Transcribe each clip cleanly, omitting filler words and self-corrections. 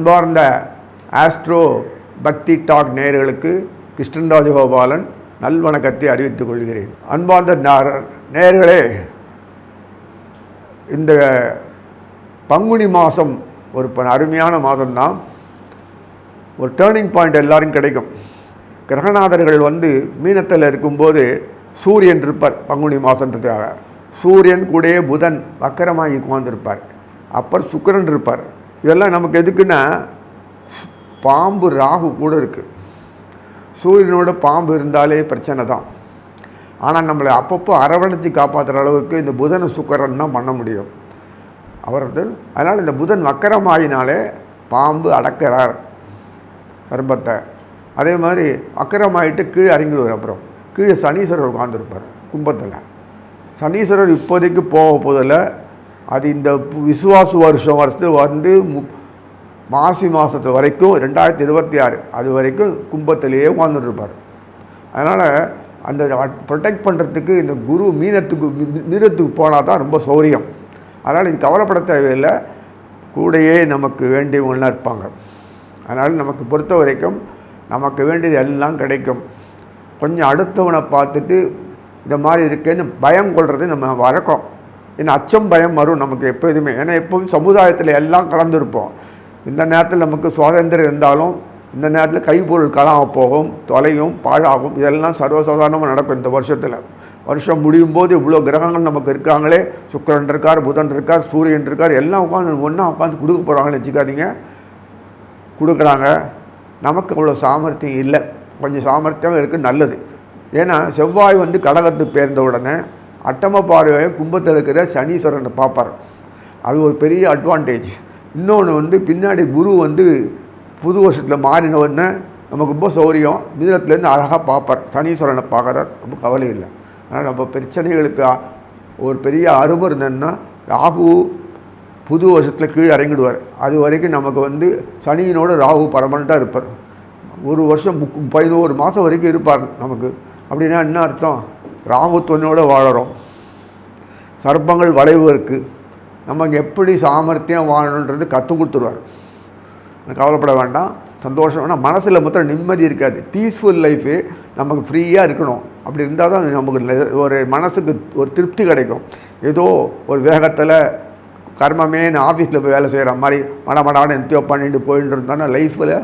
அன்பார்ந்த ஆஸ்ட்ரோ பக்தி டாக் நேயர்களுக்கு கிருஷ்ணன் ராஜகோபாலன் நல்வணக்கத்தை அறிவித்துக் கொள்கிறேன். அன்பார்ந்த நேயர்களே, இந்த பங்குனி மாதம் ஒரு அருமையான மாதம்தான். ஒரு டேர்னிங் பாயிண்ட் எல்லாரும் கிடைக்கும். கிரகநாதர்கள் மீனத்தில் இருக்கும்போது சூரியன் இருப்பார். பங்குனி மாதன்றதுக்காக சூரியன் கூடயே புதன் வக்கரமாகி உட்கார்ந்துருப்பார். அப்புறம் சுக்கிரன் இருப்பார். இதெல்லாம் நமக்கு எதுக்குன்னா, பாம்பு ராகு கூட இருக்குது. சூரியனோட பாம்பு இருந்தாலே பிரச்சனை தான். ஆனால் நம்மளை அப்பப்போ அரவணைச்சி காப்பாற்றுற அளவுக்கு இந்த புதன் சுக்கிரன் தான் பண்ண முடியும் அவர்கள். அதனால் இந்த புதன் வக்கரமாகினாலே பாம்பு அடக்கிறார் சர்பத்தை. அதே மாதிரி வக்கரமாகிட்டு கீழே இறங்கிடுவார். அப்புறம் கீழே சனீஸ்வரர் உட்காந்துருப்பார் கும்பத்தில். சனீஸ்வரர் இப்போதைக்கு போக போதில் அது இந்த விசுவாசு வருஷம் மாசி மாதத்து வரைக்கும் 2026 அது வரைக்கும் கும்பத்திலேயே உட்காந்துருப்பார். அதனால் அந்த ப்ரொடெக்ட் பண்ணுறதுக்கு இந்த குரு மீனத்துக்கு போனால் தான் ரொம்ப சௌரியம். அதனால் இது கவலைப்பட தேவையில்லை. கூடையே நமக்கு வேண்டியவங்களாம் இருப்பாங்க. அதனால் நமக்கு பொறுத்த வரைக்கும் நமக்கு வேண்டியது எல்லாம் கிடைக்கும். கொஞ்சம் அடுத்தவனை பார்த்துட்டு இந்த மாதிரி இருக்கேன்னு பயம் கொள்வது நம்ம வழக்கம். ஏன்னா அச்சம் பயம் வரும் நமக்கு எப்போதுமே. ஏன்னா எப்போதும் சமுதாயத்தில் எல்லாம் கலந்துருப்போம். இந்த நேரத்தில் நமக்கு சுதந்திரம் இருந்தாலும் இந்த நேரத்தில் கைப்பொருள் காணாமல் போகும், தொலையும், பாழாகும். இதெல்லாம் சர்வசாதாரணமாக நடக்கும். இந்த வருஷம் முடியும் போது இவ்வளோ கிரகங்கள் நமக்கு இருக்காங்களே, சுக்கிரன் இருக்கார், புதன் இருக்கார், சூரியன் இருக்கார், எல்லாம் ஒன்றா உட்காந்து கொடுக்க போகிறாங்கன்னு வச்சுக்காதீங்க. கொடுக்குறாங்க. நமக்கு அவ்வளோ சாமர்த்தியம் இல்லை. கொஞ்சம் சாமர்த்தியம் இருக்குது, நல்லது. ஏன்னா செவ்வாய் கடகத்துக்கு பேர்ந்த உடனே அட்டம பார்வையை கும்பத்தில் இருக்கிற சனீஸ்வரனை பார்ப்பார். அது ஒரு பெரிய அட்வான்டேஜ். இன்னொன்று பின்னாடி குரு புது வருஷத்தில் மாறினவுடனே நமக்கு ரொம்ப சௌரியம். மிதுனத்துலேருந்து அழகாக பார்ப்பார். சனீஸ்வரனை பார்க்குறார், ரொம்ப கவலை இல்லை. ஆனால் நம்ம பிரச்சனைகளுக்கு ஒரு பெரிய அருமை இருந்ததுன்னா ராகு புது வருஷத்தில் கீழே இறங்கிடுவார். அது வரைக்கும் நமக்கு சனியினோட ராகு பரமனண்ட்டாக இருப்பார். ஒரு வருஷம் 11 மாதம் வரைக்கும் இருப்பார் நமக்கு. அப்படின்னா என்ன அர்த்தம்? ராகுத்தனோடு வாழறோம். சர்ப்பங்கள் வளைவு இருக்குது. நமக்கு எப்படி சாமர்த்தியம் வாழணுன்றது கற்றுக் கொடுத்துருவார். கவலைப்பட வேண்டாம், சந்தோஷம் வேணால். மனசில் மொத்தம் நிம்மதி இருக்காது. பீஸ்ஃபுல் லைஃபு நமக்கு ஃப்ரீயாக இருக்கணும். அப்படி இருந்தால் தான் நமக்கு ஒரு மனசுக்கு ஒரு திருப்தி கிடைக்கும். ஏதோ ஒரு வேகத்தில் கர்மமே நான் ஆஃபீஸில் போய் வேலை செய்கிற மாதிரி மடமடான்னு எந்தியோ பண்ணிட்டு போயிட்டு இருந்தானா லைஃப்பில்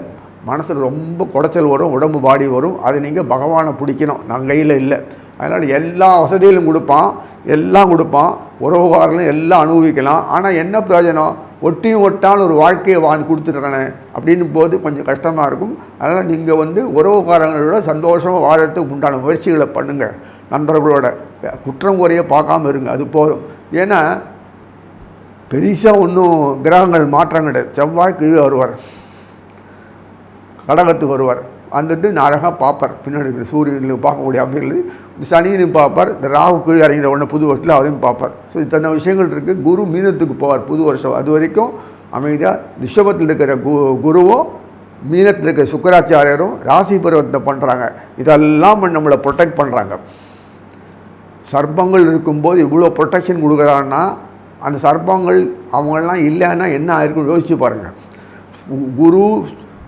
மனசில் ரொம்ப குடைச்சல் வரும், உடம்பு பாடி வரும். அது நீங்கள் பகவானை பிடிக்கணும், நான் கையில் இல்லை. அதனால் எல்லா வசதியிலும் கொடுப்பான், எல்லாம் கொடுப்பான், உறவுகாரங்களும் எல்லாம் அனுபவிக்கலாம். ஆனால் என்ன பிரயோஜனம்? ஒட்டியும் ஒட்டான ஒரு வாழ்க்கையை கொடுத்துட்றானே அப்படின்னு போது கொஞ்சம் கஷ்டமாக இருக்கும். அதனால் நீங்கள் உறவுகாரங்களோட சந்தோஷமாக வாழறதுக்கு உண்டான முயற்சிகளை பண்ணுங்கள். நண்பர்களோட குற்றம் குறைய பார்க்காம இருங்க, அது போதும். ஏன்னா பெரிசாக ஒன்றும் கிரகங்கள் மாற்றம் கிடையாது. செவ்வாய் கீழே வருவார், கடகத்துக்கு வருவார். அழகாக பார்ப்பார். பின்னாடி சூரியனில் பார்க்கக்கூடிய அமைகள் சனியிலும் பார்ப்பார். இந்த ராகு கீழே இறங்கிற உடனே புது வருஷத்தில் அவரையும் பார்ப்பார். ஸோ இத்தனை விஷயங்கள் இருக்குது. குரு மீனத்துக்கு போவார் புது வருஷம். அது வரைக்கும் அமைதியாக ரிஷபத்தில் இருக்கிற குருவும் மீனத்தில் இருக்கிற சுக்கராச்சாரியரும் ராசி பரிவர்த்தனை பண்ணுறாங்க. இதெல்லாம் நம்மளை ப்ரொடெக்ட் பண்ணுறாங்க. சர்ப்பங்கள் இருக்கும்போது இவ்வளோ ப்ரொடெக்ஷன் கொடுக்குறாங்கன்னா அந்த சர்ப்பங்கள் அவங்களாம் இல்லைன்னா என்ன ஆயிருக்குன்னு யோசிச்சு பாருங்கள். குரு,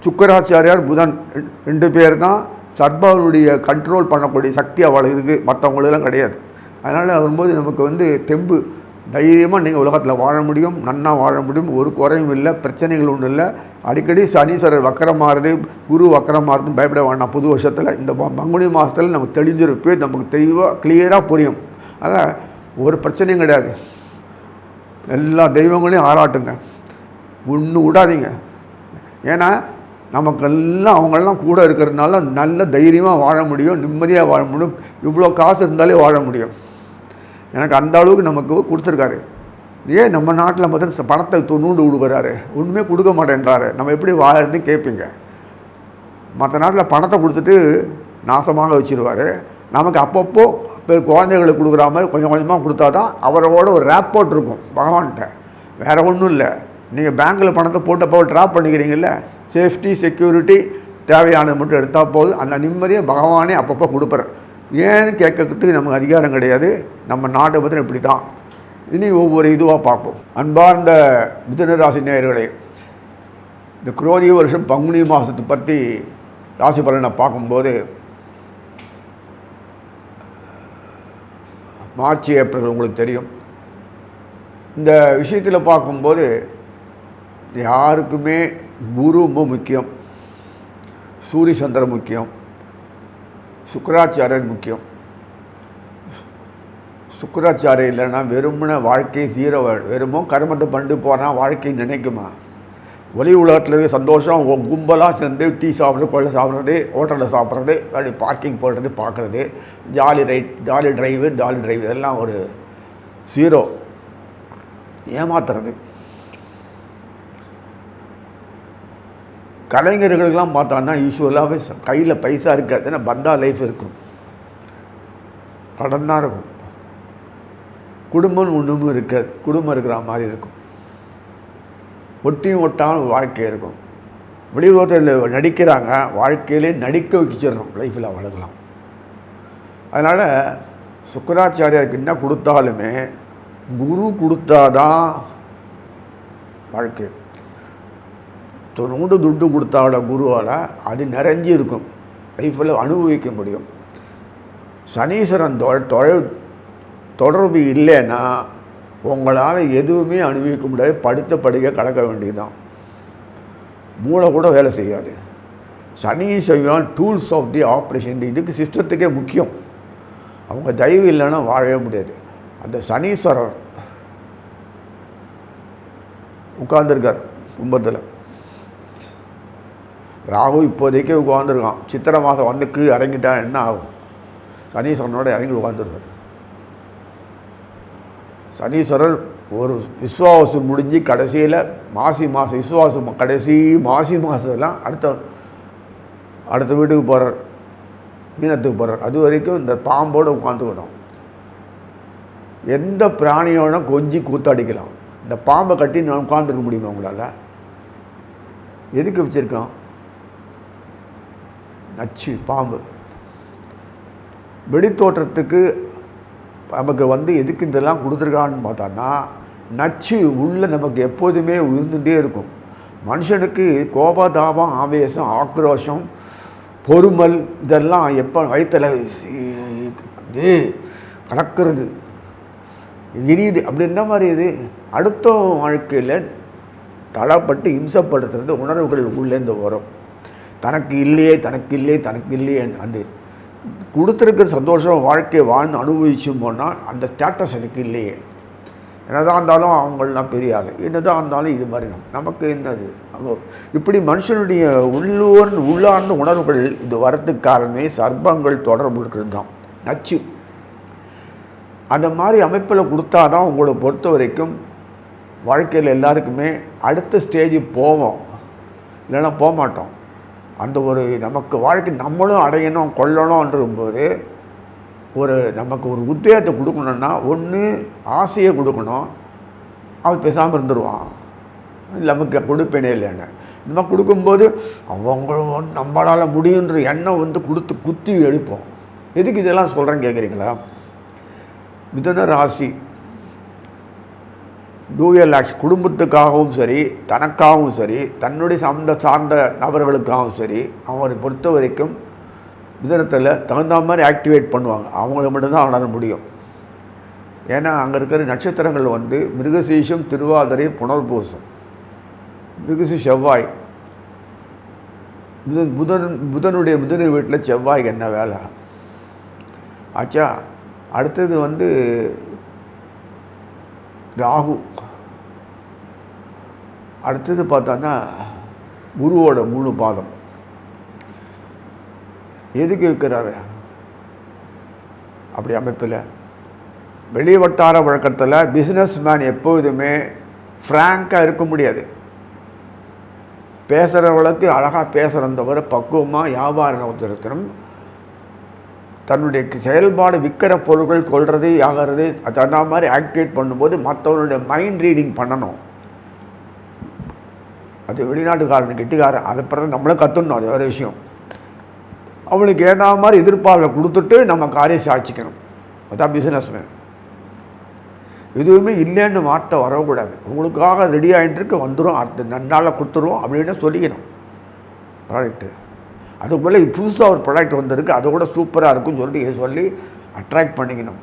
சுக்கராச்சாரியார், புதன் 2 பேர் தான் சர்ப்பனுடைய கண்ட்ரோல் பண்ணக்கூடிய சக்தி அவள் இருக்குது. மற்றவங்களெல்லாம் கிடையாது. அதனால் வரும்போது நமக்கு தெம்பு, தைரியமாக நீங்கள் உலகத்தில் வாழ முடியும், நன்னா வாழ முடியும். ஒரு குறையும் இல்லை, பிரச்சனைகள் ஒன்றும் இல்லை. அடிக்கடி சனீஸ்வரர் வக்கரமாறுது, குரு வக்கரமாறுதுன்னு பயப்பட வேண்டாம். புது வருஷத்தில் இந்த பங்குனி மாதத்தில் நமக்கு தெளிஞ்சிருப்பே, நமக்கு தெளிவாக கிளியராக புரியும். அதனால் ஒரு பிரச்சனையும் கிடையாது. எல்லா தெய்வங்களையும் ஆராட்டுங்க, ஒன்றும் விடாதீங்க. ஏன்னா நமக்கெல்லாம் அவங்களெல்லாம் கூட இருக்கிறதுனால நல்ல தைரியமாக வாழ முடியும், நிம்மதியாக வாழ முடியும். இவ்வளோ காசு இருந்தாலே வாழ முடியும். எனக்கு அந்த அளவுக்கு நமக்கு கொடுத்துருக்காரு. ஏன் நம்ம நாட்டில் பார்த்தா பணத்தை நூண்டு கொடுக்குறாரு, ஒன்றுமே கொடுக்க மாட்டேன்றாரு. நம்ம எப்படி வாழறது கேட்பீங்க. மற்ற நாட்டில் பணத்தை கொடுத்துட்டு நாசமாக வச்சுருவார். நமக்கு அப்பப்போ குழந்தைகளுக்கு கொடுக்குற மாதிரி கொஞ்சம் கொஞ்சமாக கொடுத்தா தான் அவரோட ஒரு ரேப்போர்ட் இருக்கும் பகவான்கிட்ட. வேறு ஒன்றும் இல்லை. நீங்கள் பேங்க்கில் பணத்தை போட்டப்போ ட்ராப் பண்ணிக்கிறீங்கள, சேஃப்டி செக்யூரிட்டி தேவையானது மட்டும் எடுத்தால் போதும். அந்த நிம்மதியை பகவானே அப்பப்போ கொடுப்பார். ஏன்னு கேட்கறதுக்கு நமக்கு அதிகாரம் கிடையாது. நம்ம நாட்டை பற்றி இப்படி தான். இனி ஒவ்வொரு இதுவாக பார்ப்போம். அன்பார்ந்த மிதுன ராசி நேயர்களே, இந்த குரோதி வருஷம் பங்குனி மாதத்தை பற்றி ராசி பலனை பார்க்கும்போது மார்ச் ஏப்ரல் உங்களுக்கு தெரியும். இந்த விஷயத்தில் பார்க்கும்போது யாருக்குமே குரு ரொம்ப முக்கியம், சூரிய சந்திரன் முக்கியம், சுக்கராச்சாரியன் முக்கியம். சுக்கராச்சாரியம் இல்லைன்னா வெறுமன வாழ்க்கை ஜீரோ, வெறுமோ கர்மத்தை பண்ணிட்டு போனால் வாழ்க்கை நினைக்குமா? ஒளி உலகத்தில் இருக்க சந்தோஷம் கும்பலாக சேர்ந்து டீ சாப்பிட்றது, கொள்ளை சாப்பிட்றது, ஹோட்டலில் சாப்பிட்றது, அப்படி பார்க்கிங் போடுறது, பார்க்குறது, ஜாலி டிரைவு இதெல்லாம் ஒரு ஜீரோ. ஏமாத்துறது. கலைஞர்களுக்கெல்லாம் பார்த்தோன்னா யூஸ்வலாகவே கையில் பைசா இருக்காதுன்னா பந்தா லைஃப் இருக்கும், கடன் தான் இருக்கும். குடும்பம் ஒன்றுமும் இருக்காது, குடும்பம் இருக்கிற மாதிரி இருக்கும். ஒட்டியும் ஒட்டாமல் வாழ்க்கை இருக்கும். வெளியுலகத்தில் நடிக்கிறாங்க, வாழ்க்கையிலே நடிக்க வச்சிடணும், லைஃப்பில் வளர்க்கலாம். அதனால் சுக்கராச்சாரியாருக்கு என்ன கொடுத்தாலுமே குரு கொடுத்தாதான் வாழ்க்கை. தொண்ணூறு துட்டு கொடுத்தாட குருவால் அது நிறைஞ்சி இருக்கும், லைஃப்பில் அனுபவிக்க முடியும். சனீஸ்வரன் தொடர்பு இல்லைன்னா உங்களால் எதுவுமே அனுபவிக்க முடியாது, படுத்த படுக்க கடக்க வேண்டியதுதான். மூளை கூட வேலை செய்யாது. சனி செய்வான் டூல்ஸ் ஆஃப் தி ஆப்ரேஷன். இதுக்கு சிஸ்டத்துக்கே முக்கியம். அவங்க தயவு இல்லைன்னா வாழவே முடியாது. அந்த சனீஸ்வரர் உட்கார்ந்துருக்கார் கும்பத்தில். ராகு இப்போதைக்கு உட்காந்துருக்கான். சித்திரை மாதம் வந்து கீழே இறங்கிட்டா என்ன ஆகும்? சனீஸ்வரனோட இறங்கி உட்காந்துருக்கார். சனீஸ்வரர் ஒரு விஸ்வாசம் முடிஞ்சு கடைசியில் மாசி மாதம் விஸ்வாசம் கடைசி மாசி மாதத்துலாம் அடுத்த வீட்டுக்கு போகிறார், மீனத்துக்கு போகிறார். அது வரைக்கும் இந்த பாம்போடு உட்காந்துக்கணும். எந்த பிராணியோட கொஞ்சி கூத்தாடிக்கலாம். இந்த பாம்பை கட்டி நான் உட்காந்துருக்க முடியுமா உங்களால்? எதுக்கு வச்சுருக்கோம்? நச்சு பாம்பு வெளித்தோற்றத்துக்கு நமக்கு எதுக்கு இதெல்லாம் கொடுத்துருக்கான்னு பார்த்தோன்னா, நச்சு உள்ள நமக்கு எப்போதுமே இருந்துகிட்டே இருக்கும். மனுஷனுக்கு கோபதாபம், ஆவேசம், ஆக்ரோஷம், பொறுமல் இதெல்லாம் எப்போ வயிற்றில் கலக்கிறது, எரியுது. அப்படி இந்த மாதிரி இது அடுத்த வாழ்க்கையில் தளப்பட்டு இம்சப்படுத்துறது உணர்வுகள் உள்ளேருந்து வரும். தனக்கு இல்லையே அந்த கொடுத்துருக்கிற சந்தோஷம் வாழ்க்கையை வாழ்ந்து அனுபவிச்சும் போனால் அந்த ஸ்டேட்டஸ் எனக்கு இல்லையே. என்னதான் இருந்தாலும் அவங்களாம் பெரிய ஆள், என்னதான் இருந்தாலும் இது மாதிரி நமக்கு என்னது இப்படி மனுஷனுடைய உள்ளார்ந்த உணர்வுகள் இது வரத்துக்கு காரணமே சர்ப்பங்கள் தொடர்பு இருக்கிறது தான், நச்சு. அந்த மாதிரி அமைப்பில் கொடுத்தா தான் உங்களை பொறுத்த வரைக்கும் வாழ்க்கையில் எல்லாருக்குமே அடுத்த ஸ்டேஜ் போவோம், இல்லைன்னா போக மாட்டோம். அந்த ஒரு நமக்கு வாழ்க்கை நம்மளும் அடையணும் கொள்ளணும்ன்றபோது நமக்கு ஒரு உத்வேகத்தை கொடுக்கணுன்னா ஒன்று ஆசையை கொடுக்கணும். அவன் பேசாமல் இருந்துருவான், நமக்கு கொடுப்பேனே இல்லைன்னு. இந்த மாதிரி கொடுக்கும்போது அவங்க நம்மளால் முடியுன்ற எண்ணம் கொடுத்து குத்தி எழுப்போம். எதுக்கு இதெல்லாம் சொல்கிறேன்னு கேட்குறீங்களா? மிதுன ராசி டூயல் ஆக்ஷன், குடும்பத்துக்காகவும் சரி, தனக்காகவும் சரி, தன்னுடைய சார்ந்த நபர்களுக்காகவும் சரி, அவங்களை பொறுத்த வரைக்கும் மிதுனத்தில் தகுந்த மாதிரி ஆக்டிவேட் பண்ணுவாங்க. அவங்கள மட்டும்தான் அவனால் முடியும். ஏன்னா அங்கே இருக்கிற நட்சத்திரங்கள் மிருகசீஷம், திருவாதிரை, புனர்பூசம். மிருகசி செவ்வாய், புதனுடைய வீட்டில் செவ்வாய்க்கு என்ன வேலை ஆச்சா? அடுத்தது ராகு. அடுத்தது பார்த்தோன்னா குருவோட 3 பாதம். எதுக்கு இருக்கிறாரு அப்படி அமைப்பில்? வெளி வட்டார வழக்கத்தில் பிஸ்னஸ் மேன் எப்போதுமே ஃப்ராங்காக இருக்க முடியாது. பேசுகிறவளுக்கு அழகாக பேசுகிறந்தவரை பக்குவமாக வியாபாரம் இருக்கணும். தன்னுடைய செயல்பாடு விற்கிற பொருட்கள் கொள்வது ஆகிறது தகுந்த மாதிரி ஆக்டிவேட் பண்ணும்போது மற்றவனுடைய மைண்ட் ரீடிங் பண்ணணும். அது வெளிநாட்டுக்காரன் கெட்டிக்காரன், அதை பிறகு நம்மளும் கற்றுடணும், அது வேறு விஷயம். அவனுக்கு ஏன்னா மாதிரி எதிர்பார்ப்பை கொடுத்துட்டு நம்ம காரியம் சாட்சிக்கணும். அதான் பிஸ்னஸ்மேன். எதுவுமே இல்லைன்னு வார்த்தை வரக்கூடாது. உங்களுக்காக ரெடி ஆகிட்டுருக்கு, வந்துடும், அடுத்த 2 நாளில் கொடுத்துருவோம் அப்படின்னு சொல்லிக்கணும் ப்ராடக்ட்டு. அதுக்குள்ளே புதுசாக ஒரு ப்ராடக்ட் வந்திருக்கு, அதை கூட சூப்பராக இருக்குன்னு சொல்லி அட்ராக்ட் பண்ணிக்கணும்.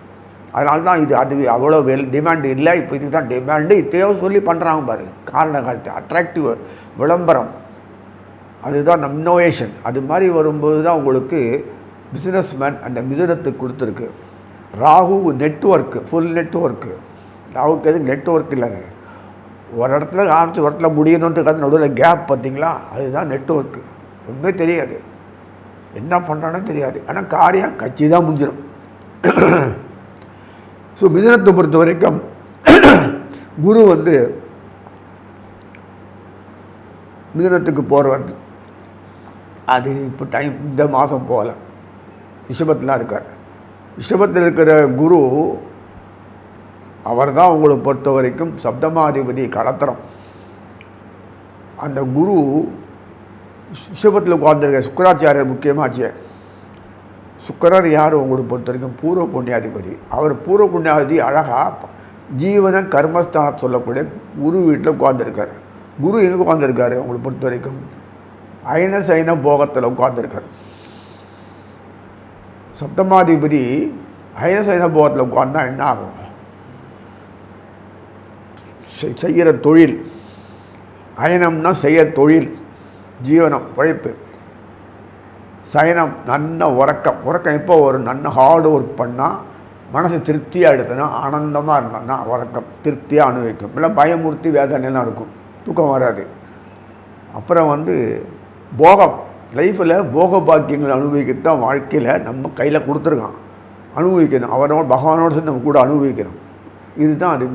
அதனால தான் அது அவ்வளோ டிமாண்டு இல்லை, இப்போ இதுக்கு தான் டிமாண்டு இத்தையோ சொல்லி பண்ணுறாங்க பாரு. காரண காலத்து அட்ராக்டிவ் விளம்பரம், அதுதான் நம்ம இன்னோவேஷன். அது மாதிரி வரும்போது தான் உங்களுக்கு பிஸ்னஸ் மேன் அந்த மிதுனத்துக்கு கொடுத்துருக்கு. Rahu network, full network. ராகுக்கு எதுக்கு நெட்ஒர்க் இல்லைங்க, ஒரு இடத்துல ஆரம்பித்து ஒரு இடத்துல முடியணுன்றதுக்காக நடுவில் கேப் பார்த்தீங்களா, அதுதான் நெட்ஒர்க்கு. ஒன்றுமே தெரியாது, என்ன பண்ணுறானே தெரியாது, ஆனால் காரியம் கட்சி தான் முடிஞ்சிடும். ஸோ மிதுனத்தை பொறுத்த வரைக்கும் குரு மிதுனத்துக்கு போகிறவர் அது இப்போ டைம் இந்த மாதம் போகல, ரிஷபத்தில் இருக்கார். ரிஷபத்தில் இருக்கிற குரு அவர் தான் உங்களை பொறுத்த வரைக்கும் சப்தமாதிபதி கடத்திரம். அந்த குரு ரிஷபத்தில் உட்கார்ந்துருக்க சுக்கராச்சாரியர் முக்கியமாச்சு. சுக்கரர் யார் உங்களுக்கு பொறுத்த வரைக்கும் பூர்வ புண்ணியாதிபதி. அவர் பூர்வ புண்ணியாதிபதி அழகாக ஜீவன கர்மஸ்தானம் சொல்லக்கூடிய குரு வீட்டில் உட்கார்ந்துருக்கார். குரு எங்கே உட்கார்ந்துருக்காரு உங்களை பொறுத்த வரைக்கும் அயன சைன போகத்தில் உட்கார்ந்துருக்கார். சப்தமாதிபதி அயன சைன போகத்தில் உட்கார்ந்தா என்ன ஆகும், செய்கிற தொழில். அயனம்னா செய்ய தொழில், ஜீவனம் உழைப்பு. சயனம் நல்ல உறக்கம் எப்போ ஒரு நல்ல ஹார்டு ஒர்க் பண்ணால் மனசு திருப்தியாக எடுத்தனா ஆனந்தமாக இருந்தோன்னா உறக்கம் திருப்தியாக அனுபவிக்கும். இல்லை பயமுறுத்தி வேதனைலாம் இருக்கும், தூக்கம் வராது. அப்புறம் போகம், லைஃப்பில் போக பாக்கியங்கள் அனுபவிக்கத்தான் வாழ்க்கையில் நம்ம கையில் கொடுத்துருக்கான், அனுபவிக்கணும். அவனோட பகவானோடு சேர்ந்து நம்ம கூட அனுபவிக்கணும். இதுதான் அது.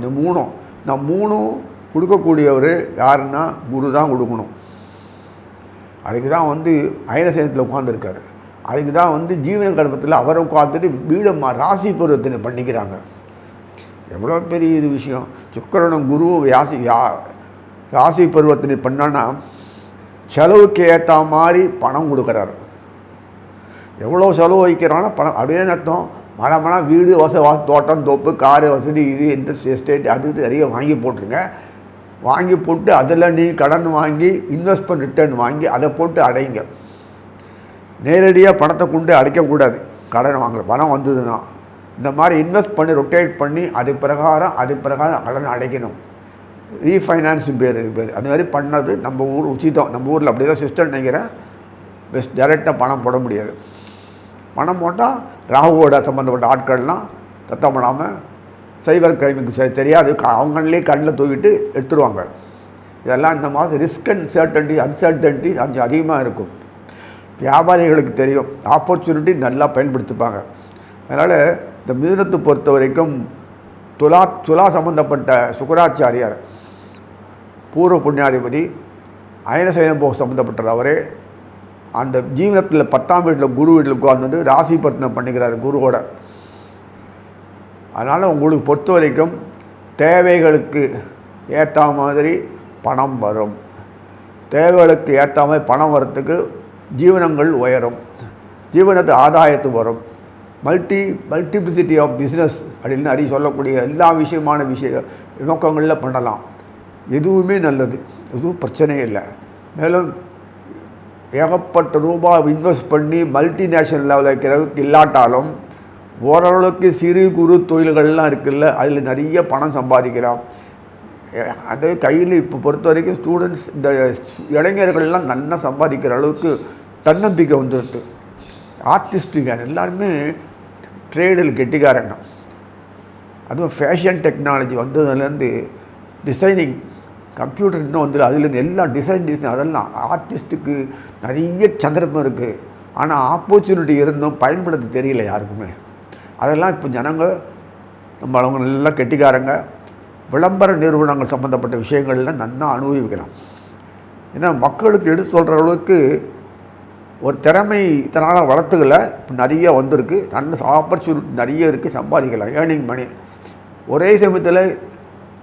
இந்த மூணும் கொடுக்கக்கூடியவர் யாருன்னா குரு தான் கொடுக்கணும். அதுக்கு தான் அயனசேனத்தில் உட்காந்துருக்காரு. அதுக்கு தான் ஜீவன கர்மத்தில் அவரை உட்காந்துட்டு வீடம்மா ராசி பருவத்தினை பண்ணிக்கிறாங்க. எவ்வளோ பெரிய இது விஷயம். சுக்கிரனும் குருவும் ராசி பருவத்தினை பண்ணான்னா செலவுக்கு ஏற்ற மாதிரி பணம் கொடுக்குறாரு. எவ்வளோ செலவு வைக்கிறான்னா பணம் அப்படியே அர்த்தம். மழை வீடு தோட்டம் தோப்பு காரு வசதி இது எந்த எஸ்டேட் அது நிறைய வாங்கி போட்டுருங்க. வாங்கி போட்டு அதில் நீ கடன் வாங்கி இன்வெஸ்ட்மெண்ட் ரிட்டர்ன் வாங்கி அதை போட்டு அடைங்க. நேரடியாக பணத்தை கொண்டு அடைக்கக்கூடாது. கடன் வாங்கல பணம் வந்ததுன்னா இந்த மாதிரி இன்வெஸ்ட் பண்ணி ரொட்டேட் பண்ணி அது பிரகாரம் கடன் அடைக்கணும். ரீஃபைனான்ஸ் பேர் அது மாதிரி பண்ணது நம்ம ஊர் உச்சிதம். நம்ம ஊரில் அப்படி தான் சிஸ்டம் நினைக்கிறேன். பெஸ்ட் டைரெக்டாக பணம் போட முடியாது. பணம் போட்டால் ராகுவோட சம்மந்தப்பட்ட ஆட்கள்லாம் சத்தம் பண்ணாமல் சைபர் கிரைமுக்கு தெரியாது, அவங்களே கண்ணில் தூக்கிட்டு எடுத்துருவாங்க. இதெல்லாம் இந்த மாதிரி ரிஸ்க் அண்ட் அன்சர்டன்டி கொஞ்சம் அதிகமாக இருக்கும். வியாபாரிகளுக்கு தெரியும், ஆப்பர்ச்சுனிட்டி நல்லா பயன்படுத்திப்பாங்க. அதனால் இந்த மிதுனத்தை பொறுத்த வரைக்கும் துலா சம்பந்தப்பட்ட சுக்கராச்சாரியார் பூர்வ புண்ணியாதிபதி அயனசயன போக சம்மந்தப்பட்டவர். அவரே அந்த ஜீவனத்தில் 10ஆம் வீட்டில் குரு வீட்டில் உட்கார்ந்து ராசி பர்த்தனை பண்ணிக்கிறார் குருவோட. அதனால் உங்களுக்கு பொறுத்த வரைக்கும் தேவைகளுக்கு ஏற்ற மாதிரி பணம் வரும். தேவைகளுக்கு ஏற்ற மாதிரி பணம் வரத்துக்கு ஜீவனங்கள் உயரும், ஜீவனத்து ஆதாயத்து வரும். மல்டிப்ளிசிட்டி ஆஃப் பிஸ்னஸ் அப்படின்னு நிறைய சொல்லக்கூடிய எல்லா விஷயமான நோக்கங்களில் பண்ணலாம். எதுவுமே நல்லது, எதுவும் பிரச்சனையே இல்லை. மேலும் ஏகப்பட்ட ரூபாய் இன்வெஸ்ட் பண்ணி மல்டிநேஷனல் லெவலில் இருக்கிறதுக்கு இல்லாட்டாலும் ஓரளவுக்கு சிறு குறு தொழில்கள்லாம் இருக்குல்ல, அதில் நிறைய பணம் சம்பாதிக்கலாம். அது கையில் இப்போ பொறுத்த வரைக்கும் ஸ்டூடெண்ட்ஸ் இந்த இளைஞர்கள்லாம் நல்லா சம்பாதிக்கிற அளவுக்கு தன்னம்பிக்கை வந்துடுது. ஆர்டிஸ்ட்டுங்க எல்லாருமே ட்ரேடில் கெட்டிக்காரங்க. அதுவும் ஃபேஷன் டெக்னாலஜி வந்ததுலேருந்து டிசைனிங் கம்ப்யூட்டர் இன்னும் அதுலேருந்து எல்லாம் டிசைன் அதெல்லாம் ஆர்டிஸ்ட்டுக்கு நிறைய சந்தர்ப்பம் இருக்குது. ஆனால் ஆப்பர்ச்சுனிட்டி இருந்தும் பயன்படுத்த தெரியல யாருக்குமே. அதெல்லாம் இப்போ ஜனங்க அவங்க நல்லா கெட்டிக்காரங்க. விளம்பர நிறுவனங்கள் சம்மந்தப்பட்ட விஷயங்கள்லாம் நல்லா அனுபவிக்கலாம். ஏன்னா மக்களுக்கு எடுத்து சொல்கிற அளவுக்கு ஒரு திறமை இதனால் வளர்த்துக்கல, இப்போ நிறைய வந்திருக்கு. நல்ல ஆப்பர்ச்சுனிட்டி நிறைய இருக்குது, சம்பாதிக்கலாம், ஏர்னிங் மணி. ஒரே சமயத்தில்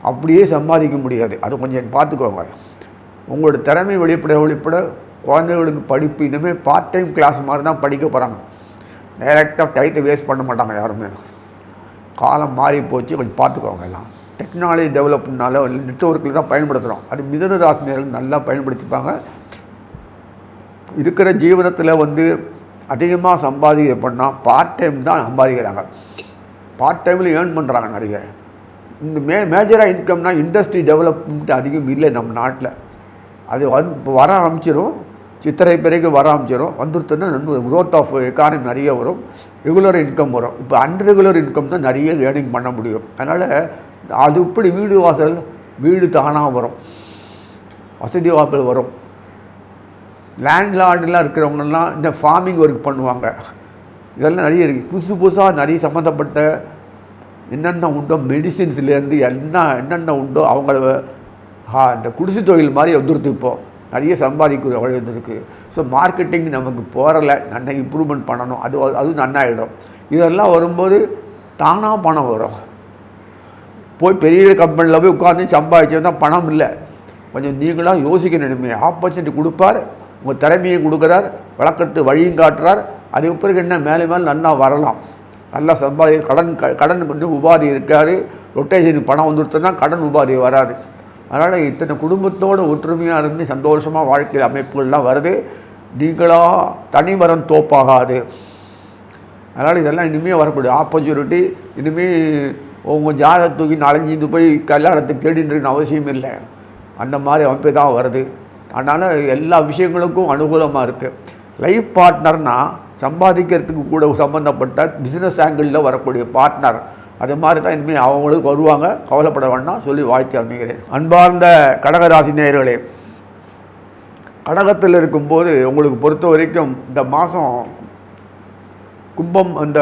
அப்படியே சம்பாதிக்க முடியாது, அது கொஞ்சம் பார்த்துக்கோங்க. உங்களோட திறமை வெளிப்பட குழந்தைகளுக்கு படிப்பு இனிமேல் பார்ட் டைம் கிளாஸ் மாதிரி தான் படிக்க போகிறாங்க. டைரெக்டாக டைத்தை வேஸ்ட் பண்ண மாட்டாங்க யாருமே. காலம் மாறி போச்சு, கொஞ்சம் பார்த்துக்கோங்க எல்லாம். டெக்னாலஜி டெவலப்னால நெட்வொர்க்கில் தான் பயன்படுத்துகிறோம். அது மிதுன ராசினியர்கள் நல்லா பயன்படுத்திப்பாங்க. இருக்கிற ஜீவனத்தில் வந்து அதிகமாக சம்பாதிக்க பண்ணால் பார்ட் டைம் தான் சம்பாதிக்கிறாங்க. பார்ட் டைமில் ஏர்ன் பண்ணுறாங்க நிறைய. இந்த மேஜராக இன்கம்னா இண்டஸ்ட்ரி டெவலப்மெண்ட் அதிகம் இல்லை நம்ம நாட்டில். அது இப்போ வர ஆரம்பிச்சிடும், சித்திரை பிறகு வர ஆரம்பிச்சிடும். வந்துருத்துன்னா க்ரோத் ஆஃப் எக்கானமி நிறைய வரும், ரெகுலர் இன்கம் வரும். இப்போ அன்ரெகுலர் இன்கம் தான் நிறைய ஏர்னிங் பண்ண முடியும். அதனால் அது இப்படி வீடு வாசல் வீடு தானாக வரும், வசதி வாய்ப்புகள் வரும். லேண்ட்லார்டெலாம் இருக்கிறவங்கலாம் இந்த ஃபார்மிங் ஒர்க் பண்ணுவாங்க. இதெல்லாம் நிறைய இருக்குது. புதுசாக நிறைய சம்மந்தப்பட்ட என்னென்ன உண்டோ மெடிசின்ஸ்லேருந்து என்னென்ன உண்டோ அவங்கள இந்த குடிசை தொழில் மாதிரி வந்துடுது. இப்போது நிறைய சம்பாதிக்கிற வழி வந்துருக்கு. ஸோ மார்க்கெட்டிங் நமக்கு போகிறல நல்லா இம்ப்ரூவ்மெண்ட் பண்ணணும். அதுவும் நன்னாயிடும். இதெல்லாம் வரும்போது தானாக பணம் வரும். போய் பெரிய கம்பெனியில் போய் உட்காந்து சம்பாதிச்சா பணம் இல்லை. கொஞ்சம் நீங்களாக யோசிக்கணுமே. ஆப்பர்ச்சுனிட்டி கொடுப்பார், உங்கள் திறமையை கொடுக்குறார், வழக்கத்து வழியும் காட்டுறார். அதுக்கு பிறகு என்ன மேலே நல்லா வரலாம், நல்லா கடன் கொஞ்சம் உபாதி இருக்காது. ரொட்டேஷனுக்கு பணம் வந்துடுத்துன்னா கடன் உபாதி வராது. அதனால் இத்தனை குடும்பத்தோடு ஒற்றுமையாக இருந்து சந்தோஷமாக வாழ்க்கை அமைப்புகள்லாம் வருது. நீங்களாக தனிமரம் தோப்பாகாது. அதனால் இதெல்லாம் இனிமேல் வரக்கூடிய ஆப்பர்ச்சுனிட்டி. இனிமேல் உங்கள் ஜாதகத்தை தூக்கி நாலஞ்சு போய் கல்யாணத்துக்கு தேடின்னு அவசியம் இல்லை. அந்த மாதிரி அமைப்பு தான் வருது. அதனால் எல்லா விஷயங்களுக்கும் அனுகூலமாக இருக்குது. லைஃப் பார்ட்னர்னால் சம்பாதிக்கிறதுக்கு கூட சம்மந்தப்பட்ட பிஸ்னஸ் ஆங்கிளில் வரக்கூடிய பார்ட்னர். அது மாதிரி தான் இனிமேல் அவங்களுக்கு வருவாங்க. கவலைப்பட வேண்டாம் சொல்லி வாழ்த்து அமைகிறேன். அன்பார்ந்த கடகராசி நேயர்களே, கடகத்தில் இருக்கும்போது உங்களுக்கு பொறுத்த வரைக்கும் இந்த மாதம் கும்பம், அந்த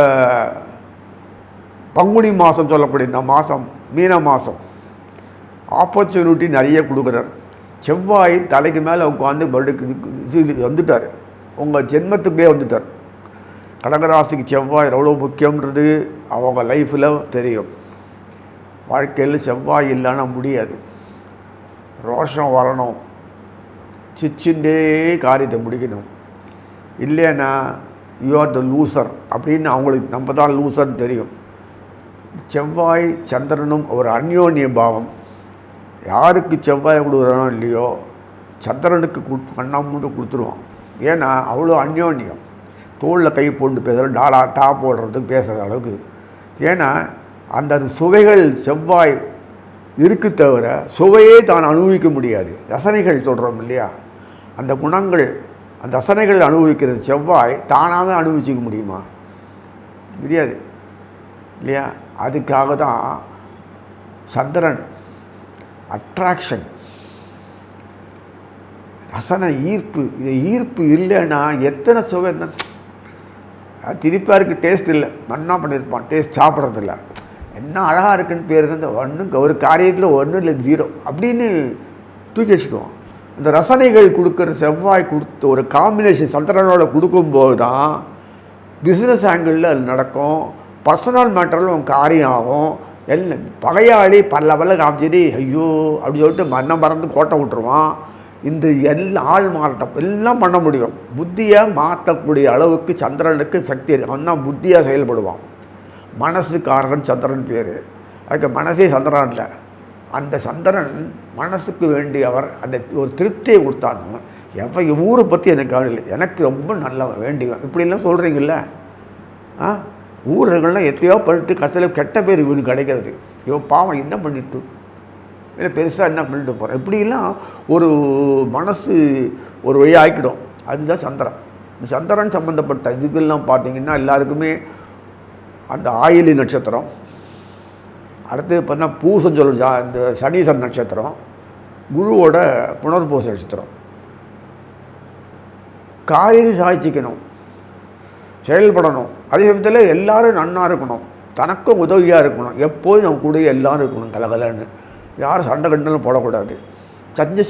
பங்குனி மாதம் சொல்லக்கூடிய இந்த மாதம் மீன மாதம் ஆப்பர்ச்சுனிட்டி நிறைய கொடுக்குறார். செவ்வாய் தலைக்கு மேலே உட்காந்து வந்துட்டார், உங்கள் ஜென்மத்துக்கே வந்துட்டார். கடகராசிக்கு செவ்வாய் எவ்வளோ முக்கியன்றது அவங்க லைஃப்பில் தெரியும். வாழ்க்கையில் செவ்வாய் இல்லைன்னா முடியாது. ரோஷம் வரணும், சிச்சுண்டே காரியத்தை முடிக்கணும். இல்லைன்னா யூ ஆர் த லூசர் அப்படின்னு அவங்களுக்கு நம்ம தான் லூசர்னு தெரியும். செவ்வாய் சந்திரனும் ஒரு அந்யோன்ய பாவம். யாருக்கு செவ்வாய் கொடுக்குறானோ இல்லையோ சந்திரனுக்கு கண்ணாமூட்டு கொடுத்துருவான். ஏன்னா அவ்வளோ அந்யோன்யம். தோளில் கை போட்டு பேசுகிற டாப் போடுறதுக்கு பேசுகிற அளவுக்கு. ஏன்னா அந்த சுவைகள் செவ்வாய் இருக்கு தவிர சுவையே தான் அனுபவிக்க முடியாது. ரசனைகள் சொல்கிறோம் இல்லையா, அந்த குணங்கள், அந்த ரசனைகள் அனுபவிக்கிறது செவ்வாய் தானாகவே அனுபவிச்சிக்க முடியுமா? முடியாது இல்லையா? அதுக்காக தான் சந்திரன் அட்ராக்ஷன், ரசனை, ஈர்ப்பு. இது ஈர்ப்பு இல்லைன்னா எத்தனை சுவை என்ன திருப்பாருக்கு டேஸ்ட் இல்லை, நன்னா பண்ணியிருப்பான், டேஸ்ட் சாப்பிட்றதில்ல. என்ன அழகாக இருக்குன்னு பேர் தான். இந்த ஒன்றும் ஒரு காரியத்தில் ஒன்றும் இல்லை, ஜீரோ அப்படின்னு தூக்கி வச்சுக்குவோம். இந்த ரசனைகள் கொடுக்குற செவ்வாய் கொடுத்த ஒரு காம்பினேஷன் சந்திரனோட கொடுக்கும்போது தான் பிஸ்னஸ் ஆங்கிளில் அது நடக்கும். பர்சனல் மேட்டரில் உன் காரியம் ஆகும். எல்லாம் பகையாளி பல்ல காமிச்சிட்டு ஐயோ அப்படி சொல்லிட்டு மறந்து கோட்டை விட்டுருவான். இந்த ஆள் மாறாட்டம் எல்லாம் பண்ண முடியும். புத்தியை மாற்றக்கூடிய அளவுக்கு சந்திரனுக்கு சக்தி இருக்கு. அவன் தான் புத்தியாக செயல்படுவான். மனசுக்காரன் சந்திரன் பேர். அதுக்கு மனசே சந்திரன் இல்லை. அந்த சந்திரன் மனசுக்கு வேண்டியவர். அந்த ஒரு திருப்தியை கொடுத்தாங்க. ஊரை பற்றி எனக்கு கவலை, எனக்கு ரொம்ப நல்ல வேண்டியவன் இப்படிலாம் சொல்கிறீங்கள. ஊர்கள்லாம் எத்தையோ பண்ணிட்டு கடைசியில் கெட்ட பேர் இவனுக்கு கிடைக்கிறது. பாவம் என்ன பண்ணிட்டு இல்லை பெருசாக என்ன பண்ணிட்டு போகிறேன் இப்படிலாம் ஒரு மனசு ஒரு வழி ஆக்கிடும். அதுதான் சந்திரன். இந்த சந்திரன் சம்மந்தப்பட்ட இதுக்கெல்லாம் பார்த்தீங்கன்னா எல்லாருக்குமே அந்த ஆயிலி நட்சத்திரம், அடுத்து பார்த்தா பூசம் சொல்ல இந்த சனீசன் நட்சத்திரம், குருவோட புனர்பூச நட்சத்திரம். காரியம் சாய்ச்சிக்கணும், செயல்படணும். அதே சமயத்தில் எல்லோரும் நன்னாக இருக்கணும், தனக்கும் உதவியாக இருக்கணும். எப்போதும் நம்ம கூட எல்லோரும் இருக்கணும் கலகலன்னு. யாரும் சண்டை கண்டாலும் போடக்கூடாது.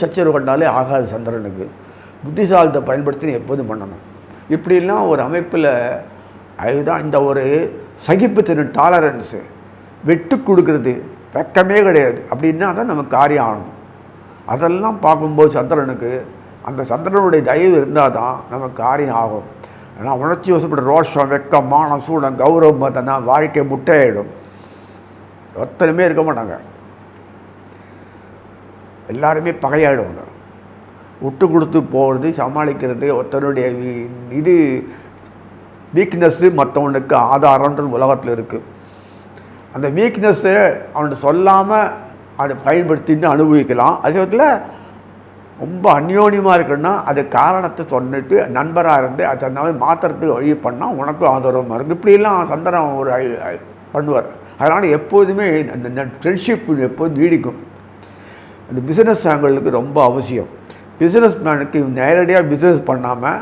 சச்சரவு கண்டாலே ஆகாது சந்திரனுக்கு. புத்திசாலத்தை பயன்படுத்தி எப்போதும் பண்ணணும். இப்படிலாம் ஒரு அமைப்பில் அதுதான் இந்த ஒரு சகிப்புத்திறன், டாலரன்ஸு, வெட்டு கொடுக்கறது, வெக்கமே கிடையாது. அப்படின்னா தான் நமக்கு காரியம் ஆகணும். அதெல்லாம் பார்க்கும்போது சந்திரனுக்கு அந்த சந்திரனுடைய தயவு இருந்தால் தான் நமக்கு காரியம் ஆகும். ஏன்னா உணர்ச்சி வசப்பட்ட ரோஷம், வெக்கம், மானம், சூடம், கௌரவம் பார்த்தோன்னா வாழ்க்கை முட்டையாயிடும். ஒத்தனையுமே இருக்க மாட்டாங்க. எல்லாருமே பகையாயிடுவாங்க. விட்டு கொடுத்து போகிறது, சமாளிக்கிறது, ஒருத்தருடைய இது வீக்னஸ்ஸு மற்றவனுக்கு ஆதாரன்றது உலகத்தில் இருக்குது. அந்த வீக்னஸ்ஸை அவனுக்கு சொல்லாமல் அதை பயன்படுத்தின்னு அனுபவிக்கலாம். அதே விதத்தில் ரொம்ப அந்யோன்யமாக இருக்குன்னா அது காரணத்தை சொன்னிட்டு நண்பராக இருந்து அதை மாத்திரத்துக்கு வழி பண்ணால் உனக்கும் ஆதரவமாக இருக்குது. இப்படிலாம் சந்திரன் ஒரு பண்ணுவார். அதனால் எப்போதுமே அந்த ஃப்ரெண்ட்ஷிப் எப்போதும் நீடிக்கும். அந்த பிஸ்னஸ் ஆங்கிளுக்கு ரொம்ப அவசியம். பிஸ்னஸ் மேனுக்கு நேரடியாக பிஸ்னஸ் பண்ணாமல்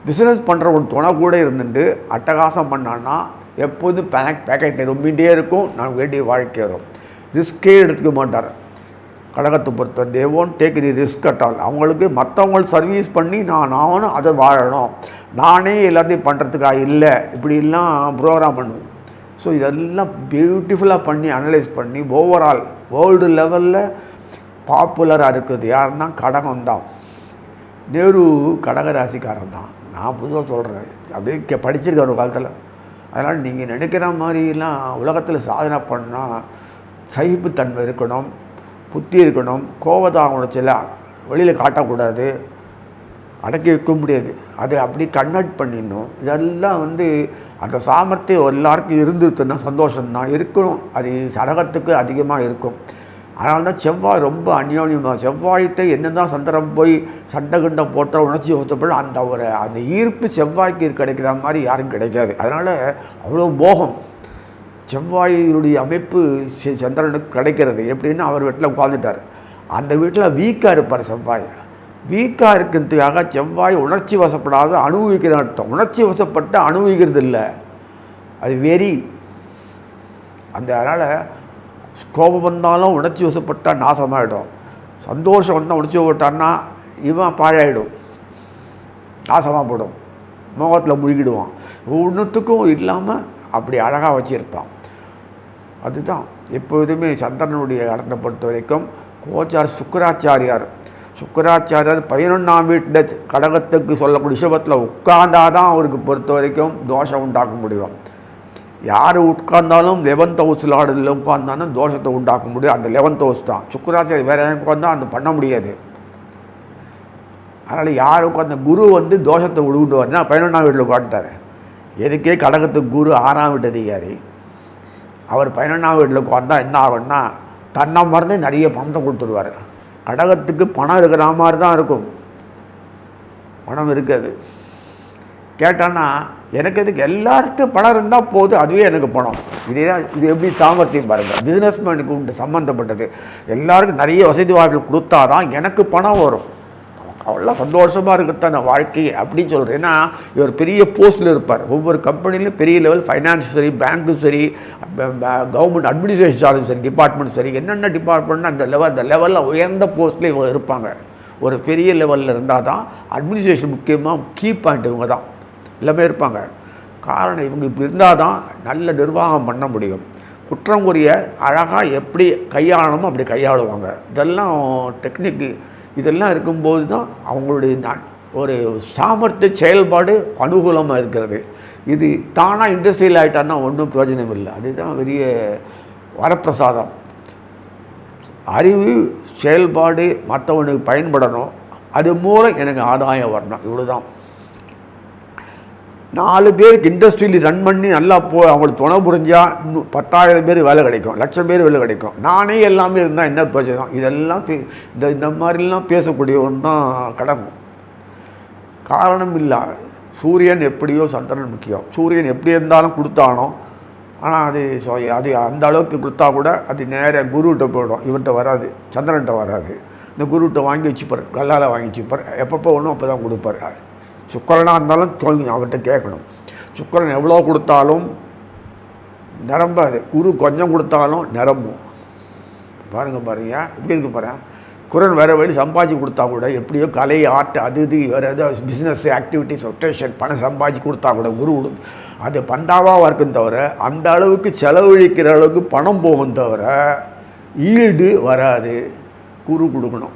பிஸ்னஸ் பண்ணுற ஒரு துணை கூட இருந்துட்டு அட்டகாசம் பண்ணான்னா எப்போதும் பேக்கெட் ரொம்பிகிட்டே இருக்கும். நான் வேண்டிய வாழ்க்கை வரும். ரிஸ்கே எடுத்துக்க மாட்டார். கடகத்தை பொறுத்த they won't take the risk at all. அவங்களுக்கு மற்றவங்களுக்கு சர்வீஸ் பண்ணி நானும் அதை வாழணும், நானே எல்லாத்தையும் பண்ணுறதுக்காக இல்லை, இப்படிலாம் ப்ரோக்ராம் பண்ணுவோம். ஸோ இதெல்லாம் பியூட்டிஃபுல்லாக பண்ணி அனலைஸ் பண்ணி ஓவரால் வேர்ல்டு லெவலில் பாப்புலராக இருக்குது யாருன்னா கடகம் தான். நேரு கடகராசிக்காரன் தான். நான் பொதுவாக சொல்கிறேன், அப்படியே படிச்சிருக்கேன் ஒரு காலத்தில். அதனால் நீங்கள் நினைக்கிற மாதிரிலாம் உலகத்தில் சாதனை பண்ணால் சகிப்புத்தன்மை இருக்கணும், புத்தி இருக்கணும், கோபதாக உணர்ச்சியில் வெளியில் காட்டக்கூடாது, அடக்கி வைக்க முடியாது, அதை அப்படி கன்வெர்ட் பண்ணிடணும். இதெல்லாம் அந்த சாமர்த்தியம் எல்லாருக்கும் இருந்துச்சுன்னா சந்தோஷம்தான் இருக்கணும். அது சடகத்துக்கு அதிகமாக இருக்கும். அதனால தான் செவ்வாய் ரொம்ப அந்யோன்யமாக, செவ்வாய்கிட்ட என்ன தான் சந்திரன் போய் சண்டை கண்டை போட்ட உணர்ச்சி ஊற்றப்பட அந்த ஈர்ப்பு செவ்வாய்க்கு கிடைக்கிற மாதிரி யாரும் கிடைக்காது. அதனால் அவ்வளோ மோகம் செவ்வாயினுடைய அமைப்பு சந்திரனுக்கு கிடைக்கிறது. எப்படின்னா அவர் வீட்டில் உட்காந்துட்டார், அந்த வீட்டில் வீக்காக இருப்பார். செவ்வாய் வீக்காக இருக்கிறதுக்காக செவ்வாய் உணர்ச்சி வசப்படாத அனுபவிக்கிற அர்த்தம். உணர்ச்சி வசப்பட்டு அனுபவிக்கிறது இல்லை, அது வெறி. அதனால் கோபம் வந்தாலும் உணர்ச்சி வசப்பட்டால் நாசமாகிடும். சந்தோஷம் வந்தால் உணர்ச்சி வசப்பட்டான்னா இவன் பாழாயிடும், நாசமாக போடும், மோகத்தில் முழுகிடுவான். ஒன்றுத்துக்கும் இல்லாமல் அப்படி அழகாக வச்சுருப்பான். அதுதான் எப்போதுமே சந்திரனுடைய இடத்தை பொறுத்த வரைக்கும். கோச்சார் சுக்கராச்சாரியார் 11ஆம் வீட்டில் கடகத்துக்கு சொல்லக்கூடிய ரிஷபத்தில் உட்கார்ந்தாதான் அவருக்கு பொறுத்த வரைக்கும் தோஷம் உண்டாக்க முடியும். யார் உட்கார்ந்தாலும் 11th ஹவுஸில் ஆடுதில் உட்கார்ந்தாலும் தோஷத்தை உண்டாக்க முடியும். அந்த 11th ஹவுஸ் தான். சுக்கராச்சாரி வேறு யாரும் உட்கார்ந்தால் அந்த பண்ண முடியாது. அதனால் யார் உட்கார்ந்த குரு தோஷத்தை விடுவிடுவார்னா 11ஆம் வீட்டில் உட்காந்துட்டார். எதுக்கே கடகத்துக்கு குரு 6ஆம் வீட்டு அதிகாரி. அவர் 11ஆம் வீட்டில் உட்காந்தா என்ன ஆகும்னா தன்னை மறந்து நிறைய பணத்தை கொடுத்துருவார். கடகத்துக்கு பணம் இருக்கிற மாதிரி தான் இருக்கும், பணம் இருக்காது. கேட்டான்னா எனக்கு எதுக்கு, எல்லாருக்கும் பணம் இருந்தால் போதும், அதுவே எனக்கு பணம். இதே தான். இது எப்படி சாமர்த்தியம் பாருங்கள். பிஸ்னஸ்மேனுக்கு உண்டு சம்மந்தப்பட்டது. எல்லாருக்கும் நிறைய வசதி வாய்ப்புகள் கொடுத்தா தான் எனக்கு பணம் வரும். அவ்வளோ சந்தோஷமாக இருக்குத்தான் நான் வாழ்க்கை அப்படின்னு சொல்கிறேன். ஏன்னா இவர் பெரிய போஸ்ட்டில் இருப்பார். ஒவ்வொரு கம்பெனிலையும் பெரிய லெவல், ஃபைனான்ஸும் சரி, பேங்க்கும் சரி, கவர்மெண்ட் அட்மினிஸ்ட்ரேஷன் சரி, டிபார்ட்மெண்ட் சரி, என்னென்ன டிபார்ட்மெண்ட்னா அந்த லெவலில் உயர்ந்த போஸ்ட்லேயும் இவங்க இருப்பாங்க. ஒரு பெரிய லெவலில் இருந்தால் தான் அட்மினிஸ்ட்ரேஷன் முக்கியமாக கீ பாயிண்ட் இவங்க தான் எல்லாமே இருப்பாங்க. காரணம் இவங்க இப்படி இருந்தால் தான் நல்ல நிர்வாகம் பண்ண முடியும். குற்றங்குரிய அழகாக எப்படி கையாளணுமோ அப்படி கையாளுவாங்க. இதெல்லாம் டெக்னிக்கு. இதெல்லாம் இருக்கும்போது தான் அவங்களுடைய ஒரு சாமர்த்திய செயல்பாடு அனுகூலமாக இருக்கிறது. இது தானாக இண்டஸ்ட்ரியல் ஆகிட்டான்னா ஒன்றும் பிரயோஜனம் இல்லை. அதுதான் பெரிய வரப்பிரசாதம். அறிவு செயல்பாடு மற்றவனுக்கு பயன்படணும், அது மூலம் எனக்கு ஆதாயம் வரணும். இவ்வளோ தான். 4 பேருக்கு இண்டஸ்ட்ரியில் ரன் பண்ணி நல்லா அவங்களுக்கு துணை புரிஞ்சால் 10,000 பேர் வேலை கிடைக்கும், 1,00,000 பேர் வேலை கிடைக்கும். நானே எல்லாமே இருந்தால் என்ன பிரயோஜனம்? இதெல்லாம் இந்த மாதிரிலாம் பேசக்கூடியவன் தான் கடமை. காரணம் இல்லை. சூரியன் எப்படியோ சந்திரன் முக்கியம். சூரியன் எப்படி இருந்தாலும் கொடுத்தானோ, ஆனால் அது அந்த அளவுக்கு கொடுத்தா கூட அது நேராக குருகிட்ட போயிடும். இவன்கிட்ட வராது, சந்திரன்கிட்ட வராது. இந்த குருகிட்ட வாங்கி வச்சுப்பார், கல்லால் வாங்கி வச்சுப்பார். எப்பப்போ ஒன்றும் அப்போ தான் கொடுப்பார். சுக்கரனாக இருந்தாலும் அவர்கிட்ட கேட்கணும். சுக்கரன் எவ்வளோ கொடுத்தாலும் நிரம்பாது, குரு கொஞ்சம் கொடுத்தாலும் நிரம்பும். பாருங்க எப்படி இருக்கு பாருங்க. குரன் வேறு வழி சம்பாதிச்சு கொடுத்தா கூட, எப்படியோ கலை, ஆர்ட், அது இது வேறு ஏதாவது பிஸ்னஸ் ஆக்டிவிட்டிஸ், ரொட்டேஷன், பணம் சம்பாதிச்சு கொடுத்தா கூட குரு அது பந்தாவாக இருக்கும் தவிர அந்த அளவுக்கு செலவழிக்கிற அளவுக்கு பணம் போகும் தவிர ஈல்டு வராது. குரு கொடுக்கணும்.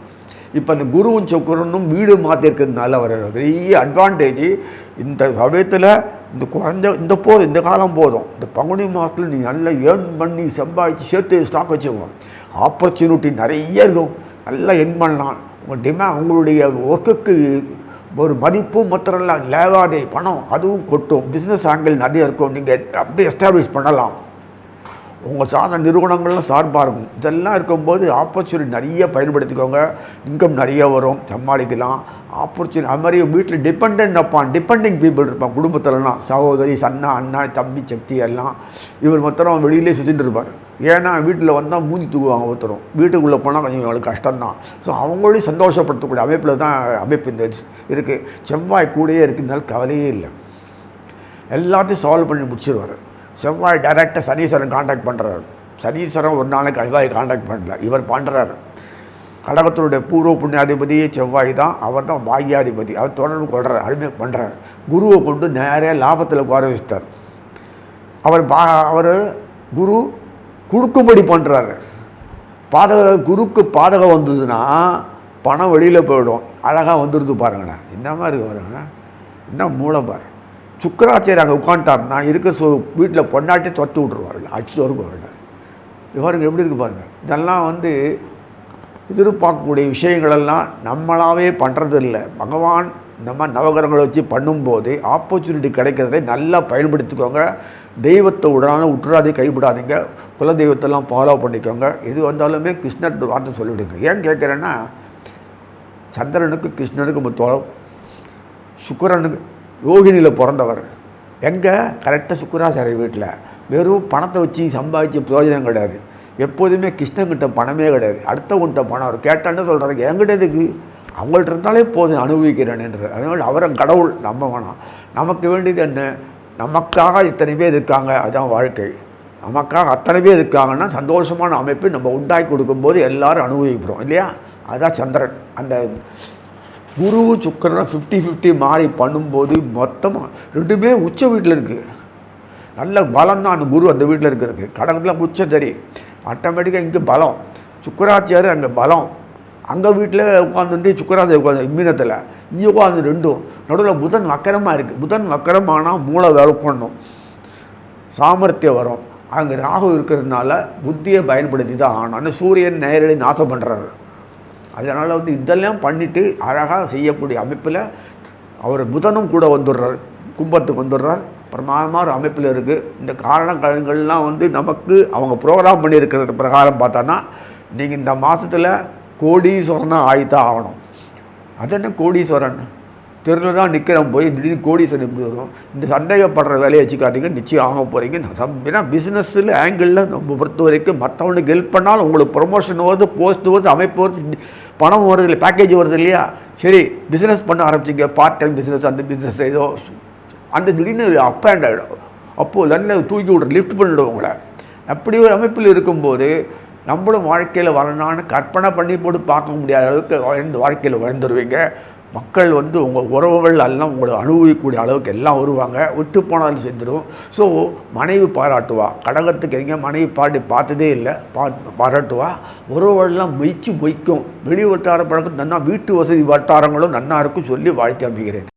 இப்போ அந்த குருவும் சுக்கரனும் வீடு மாற்றிருக்கிறதுனால வர பெரிய அட்வான்டேஜ். இந்த சமயத்தில் இந்த காலம் போதும். இந்த பங்குனி மாதத்தில் நீ நல்லா ஏர்ன் பண்ணி சம்பாதிச்சு சேர்த்து ஸ்டாக் வச்சுக்கணும். ஆப்பர்ச்சுனிட்டி நிறைய இருக்கும். நல்லா என் பண்ணலாம். உங்களுடைய ஒர்க்குக்கு ஒரு மதிப்பும் மாத்திரம் இல்லை, லேவாதே பணம் அதுவும் கொட்டும். பிஸ்னஸ் ஆங்கிள் நிறைய இருக்கும், நீங்கள் அப்படியே எஸ்டாப்ளிஷ் பண்ணலாம். உங்கள் சார்ந்த நிறுவனங்கள்லாம் சார்பாக இருக்கும். இதெல்லாம் இருக்கும்போது ஆப்பர்ச்சுனிட்டி நிறைய பயன்படுத்திக்கோங்க. இன்கம் நிறைய வரும், சமாளிக்கலாம். ஆப்பர்ச்சுனிட்டி அது மாதிரி வீட்டில் டிபெண்டிங் பீப்புள் இருப்பான் குடும்பத்திலலாம். சகோதரி, சன்னா, அண்ணா, தம்பி, சக்தி எல்லாம். இவர் மொத்தம் வெளியிலே சுற்றிட்டு இருப்பார். ஏன்னா வீட்டில் வந்தால் மூஞ்சி தூக்குவாங்க ஒருத்தரும். வீட்டுக்குள்ளே போனால் கொஞ்சம் அவங்களுக்கு கஷ்டம்தான். ஸோ அவங்களையும் சந்தோஷப்படுத்தக்கூடிய அமைப்பில் தான் அமைப்பு இந்த இருக்குது. செவ்வாய் கூடயே இருக்குதுனால கவலையே இல்லை, எல்லாத்தையும் சால்வ் பண்ணி முடிச்சிருவார். செவ்வாய் டைரெக்டாக சனீஸ்வரன் காண்டாக்ட் பண்ணுறாரு. சனீஸ்வரன் ஒரு நாளைக்கு செவ்வாய் காண்டாக்ட் பண்ணல, இவர் பண்ணுறாரு. கடகத்தினுடைய பூர்வ புண்ணியாதிபதியே செவ்வாய் தான், அவர் தான் பாக்யாதிபதி. அவர் தொடர்பு கொள்கிறார், அருமை பண்ணுறார். குருவை கொண்டு நேராக லாபத்தில் உட்கார வச்சிட்டார். அவர் குரு கொடுக்கும்படி பண்ணுறாரு. குருக்கு பாதகம் வந்ததுன்னா பணம் வெளியில் போயிடும். அழகாக வந்துடுது பாருங்கண்ணா, என்ன மாதிரி பாருங்கண்ணா, என்ன மூளை பாரு. சுக்கராச்சாரியர் அங்கே உட்காந்துட்டார்னா இருக்க வீட்டில் பொண்டாட்டி தொட்டு விட்ருவார்கள், அடிச்சுட்டு வருவார்கள். இவருக்கு எப்படி இருக்குது பாருங்கள். இதெல்லாம் எதிர்பார்க்கக்கூடிய விஷயங்களெல்லாம் நம்மளாவே பண்ணுறது இல்லை. பகவான் இந்த மாதிரி நவகிரகங்களை வச்சு பண்ணும்போது ஆப்பர்ச்சுனிட்டி கிடைக்கிறதை நல்லா பயன்படுத்திக்கோங்க. தெய்வத்தை உற்றாதே கைவிடாதீங்க. குல தெய்வத்தெல்லாம் ஃபாலோ பண்ணிக்கோங்க. எது வந்தாலுமே கிருஷ்ணர் வார்த்தை சொல்லிவிடுங்க. ஏன் கேட்குறேன்னா, சந்திரனுக்கு கிருஷ்ணனுக்கு சுக்கிரனுக்கு யோகினியில் பிறந்தவர். எங்கே கரெக்டாக சுக்கிராச்சாரிய வீட்டில். வெறும் பணத்தை வச்சு சம்பாதிச்ச பிரயோஜனம் கிடையாது. எப்போதுமே கிருஷ்ணன்கிட்ட பணமே கிடையாது. அடுத்தவங்கிட்ட பணம் அவர் கேட்டான்னு சொல்கிறாங்க, என்கிட்ட இதுக்கு அவங்கள்ட்ட இருந்தாலே போதும் அனுபவிக்கிறேன்ன்றது. அதனால் அவரை கடவுள் நம்ப வேணாம். நமக்கு வேண்டியது என்ன, நமக்காக இத்தனை பேர் இருக்காங்க, அதுதான் வாழ்க்கை. நமக்காக அத்தனை பேர் இருக்காங்கன்னா சந்தோஷமான அமைப்பு நம்ம உண்டாக்கி கொடுக்கும்போது எல்லோரும் அனுபவிக்கிறோம் இல்லையா. அதுதான் சந்திரன். அந்த குரு சுக்கிரனை 50-50 மாறி பண்ணும்போது மொத்தமாக ரெண்டுமே உச்ச வீட்டில் இருக்குது. நல்ல பலம் தான் அந்த குரு அந்த வீட்டில் இருக்கிறது. கடகத்தில் உச்சம் சரி, ஆட்டோமேட்டிக்காக இங்கே பலம். சுக்கராச்சாரியர் அங்கே பலம். அங்கே வீட்டில் உட்காந்துட்டு சுக்கராச்சாரியர் உட்காந்து மீனத்தில், இங்கே உட்காந்து ரெண்டும். நடுவில் புதன் வக்கரமாக இருக்குது. புதன் வக்கரமானால் மூளை வேலை பண்ணணும், சாமர்த்தியம் வரும். அங்கே ராகு இருக்கிறதுனால புத்தியை பயன்படுத்தி தான் ஆகணும். ஆனால் சூரியன் நேரடி நாசம் பண்ணுறாரு. அதனால் இதெல்லாம் பண்ணிவிட்டு அழகாக செய்யக்கூடிய அமைப்பில் அவர் புதனும் கூட வந்துடுறார், கும்பத்துக்கு வந்துடுறார். பிரமாதமான அமைப்பில் இருக்குது. இந்த காரணங்கள்லாம் நமக்கு அவங்க ப்ரோக்ராம் பண்ணியிருக்கிறது பிரகாரம் பார்த்தோன்னா நீங்கள் இந்த மாதத்தில் கோடீஸ்வரனாக ஆகித்தான் ஆகணும். அது என்ன கோடீஸ்வரன், தெருவில் தான் நிற்கிறோம், போய் திடீர்னு கோடீஸ்வரன் எப்படி வரும்? இந்த சந்தேகப்படுற வேலையை வச்சுக்காதீங்க, நிச்சயம் ஆக போகிறீங்க. ஏன்னா பிஸ்னஸில் ஆங்கிளில் நம்ம பொறுத்த வரைக்கும் மற்றவனுக்கு ஹெல்ப் பண்ணாலும் உங்களுக்கு ப்ரொமோஷன் வருது, போஸ்ட் வருது, அமைப்பு வருது, பணம் வருது இல்லை, பேக்கேஜ் வருது இல்லையா. சரி, பிஸ்னஸ் பண்ண ஆரம்பிச்சிங்க, பார்ட் டைம் பிஸ்னஸ், அந்த பிஸ்னஸ் ஏதோ அந்த திடீர்னு அப் அண்ட் ஆகிடும். அப்போது நல்ல தூக்கி விட்ற லிஃப்ட் பண்ணிவிடும் உங்களை. அப்படி ஒரு அமைப்பில் இருக்கும்போது நம்மளும் வாழ்க்கையில் வரணும்னு கற்பனை பண்ணி போட்டு பார்க்க முடியாத அளவுக்கு வாழ்க்கையில் வாழ்ந்துருவீங்க. மக்கள் உங்கள் உறவுகள் எல்லாம் உங்களை அனுபவிக்கக்கூடிய அளவுக்கு எல்லாம் வருவாங்க. விட்டு போனாலும் செஞ்சிடும். ஸோ மனைவி பாராட்டுவா. கடகத்துக்கு எங்கே மனைவி பார்த்ததே இல்லை, பாராட்டுவா. உறவுகள்லாம் மொய்க்கும். வெளி வட்டார பழக்கம் நன்னா, வீட்டு வசதி வட்டாரங்களும் நன்னா இருக்கும் சொல்லி வாழ்த்து அமைகிறேன்.